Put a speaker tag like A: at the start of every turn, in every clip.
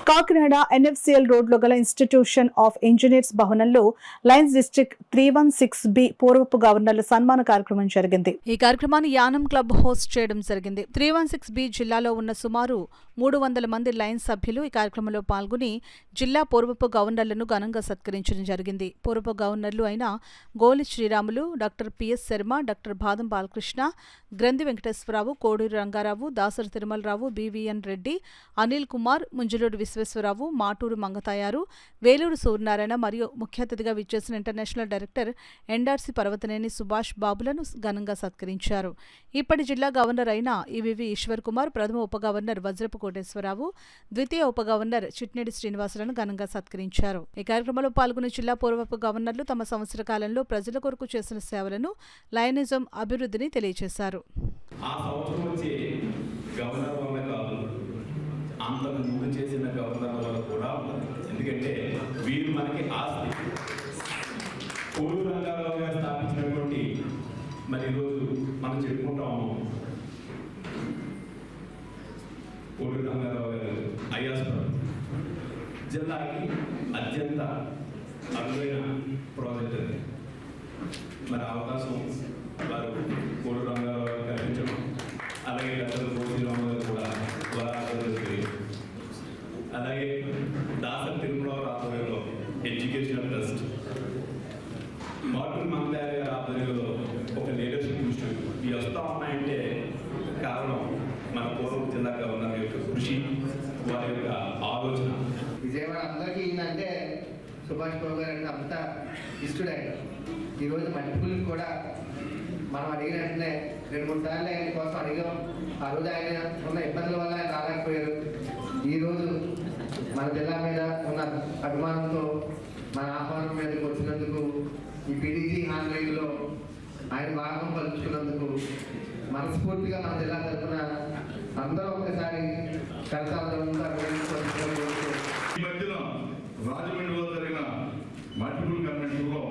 A: Kakinada NFCL రోడ్లో గల institution of engineers భవనంలో లయన్స్ డిస్ట్రిక్ట్ 316B పూర్వపు గవర్నర్ల సన్మాన కార్యక్రమం జరిగింది. ఈ కార్యక్రమాన్ని యానం క్లబ్ హోస్ట్ చేయడం జరిగింది. 316B జిల్లాలో ఉన్న సుమారు 300 మంది లయన్స్ సభ్యులు ఈ కార్యక్రమంలో పాల్గొని జిల్లా పూర్వపు గవర్నర్లను ఘనంగా సత్కరించడం జరిగింది. పూర్వపు గవర్నర్లు అయిన Goli Sriramulu, doctor PS Sharma, doctor Badam Balakrishna, Granthi Venkateswararao, Koduru Rangarao, Dasari Tirumalarao, BVN Reddy, Anil Kumar, Munjuluru Visweswararao, Maturu Mangatayaru, Veluru Suryanarayana మరియు ముఖ్య అతిథిగా విచ్చేసిన international director NRC Parvataneni Subhash బాబులను ఘనంగా సత్కరించారు. ఇప్పటి జిల్లా గవర్నర్ అయిన ఈవివి ఈశ్వర్ కుమార్, ప్రథమ ఉప గవర్నర్ వజ్రపు కోటేశ్వరరావు, ద్వితీయ ఉప గవర్నర్ చిట్నేడి శ్రీనివాసులను ఘనంగా సత్కరించారు. ఈ కార్యక్రమంలో పాల్గొన్న జిల్లా పూర్వపు గవర్నర్లు తమ సంవత్సర కాలంలో ప్రజల కొరకు చేసిన సేవలను, లయనిజం అభివృద్ధిని తెలియజేశారు.
B: అంతకు ముందు చేసిన గవర్నర్ల వల్ల కూడా ఉన్నది. ఎందుకంటే వీరు మనకి ఆస్తి. కోడూరు రంగారావు గారు స్థాపించినటువంటి మరి ఈరోజు మనం చెప్పుకుంటాము కోడూరు రంగారావు గారు ఐఆస్పురం జిల్లాకి అత్యంత అరుదైన ప్రాజెక్ట్ అది. మరి అవకాశం వారు కోడూరు రంగారావు గారు కల్పించడం, అలాగే డాక్టర్ కోసిరాము గారు కూడా అలాగే దాసరి తిరుమలరావు ఆధ్వర్యంలో ఎడ్యుకేషనల్ ట్రస్ట్, మాటూరు మంగతాయారు గారి ఆధ్వర్యంలో ఒక లీడర్షిప్ ఇన్స్టిట్యూట్ ఇవి వస్తూ ఉన్నాయంటే కారణం మన పూర్వపు జిల్లా గవర్నర్ యొక్క కృషి, వారి యొక్క ఆలోచన.
C: విజయవాడ అందరికీ ఏంటంటే సుభాష్ బాబు గారు అంటే అంతా ఇష్టడు. ఆయన ఈరోజు మల్టిపుల్కి కూడా మనం అడిగిన వెంటనే 2-3 సార్లు ఆయన కోసం అడిగాం. ఆ రోజు ఆయన ఉన్న ఇబ్బందుల వల్ల ఆయన రాలేకపోయారు. ఈరోజు మన జిల్లా మీద ఉన్న అభిమానంతో మన ఆహ్వానం మీదకి వచ్చినందుకు, ఈ పీడీజీ ఆన్లైన్లో ఆయన భాగం పంచుకున్నందుకు మనస్ఫూర్తిగా మన జిల్లా తరఫున అందరూ ఒక్కసారి
D: రాజమండ్రిలో జరిగిన మల్టిపుల్ కన్వెన్షన్లో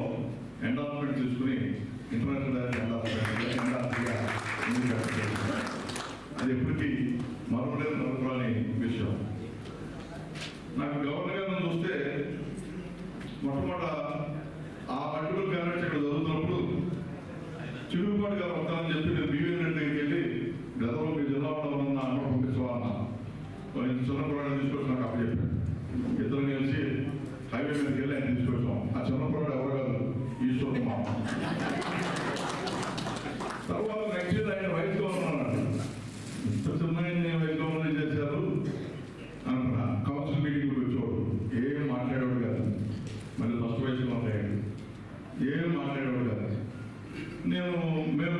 D: ఎండార్స్మెంట్ తీసుకుని ఇంటర్నేషనల్ ఎండార్స్మెంట్గా అది ఎప్పటికీ మరొకరాని విషయం. నాకు గవర్నర్ గారిని చూస్తే మొట్టమొదట ఆ మల్టిపుల్ కన్వెన్షన్ ఇక్కడ జరుగుతున్నప్పుడు చిరుగుపాటి గారు వస్తానని చెప్పి నేను బివిఎన్ రెడ్డి దగ్గరికి వెళ్ళి గతంలో మీ జిల్లాలో ఉన్న అన్న పంపించేవాళ్ళ చిన్నపురాడు తీసుకొచ్చి నాకు అప్పచెప్పాను. ఇద్దరు కలిసి హైవే మీదకి వెళ్ళి ఆయన తీసుకొచ్చాం. ఆ చిన్నపురాడు ఎవరు కాదు, ఈశ్వర్ మామ. తర్వాత నెక్స్ట్ ఇయర్ ఆయన వైస్ గవర్నర్ అన్నాడు. ఇంత చిన్న వైస్ గవర్నర్ చేశారు అంటున్నా. కౌన్సిల్ మీటింగ్కి వచ్చేవాడు, ఏం మాట్లాడేవాడు కాదు. మళ్ళీ ఫస్ట్ వయసులో ఉంటాయండి, ఏం మాట్లాడేవాడు కాదు. మేము పేరు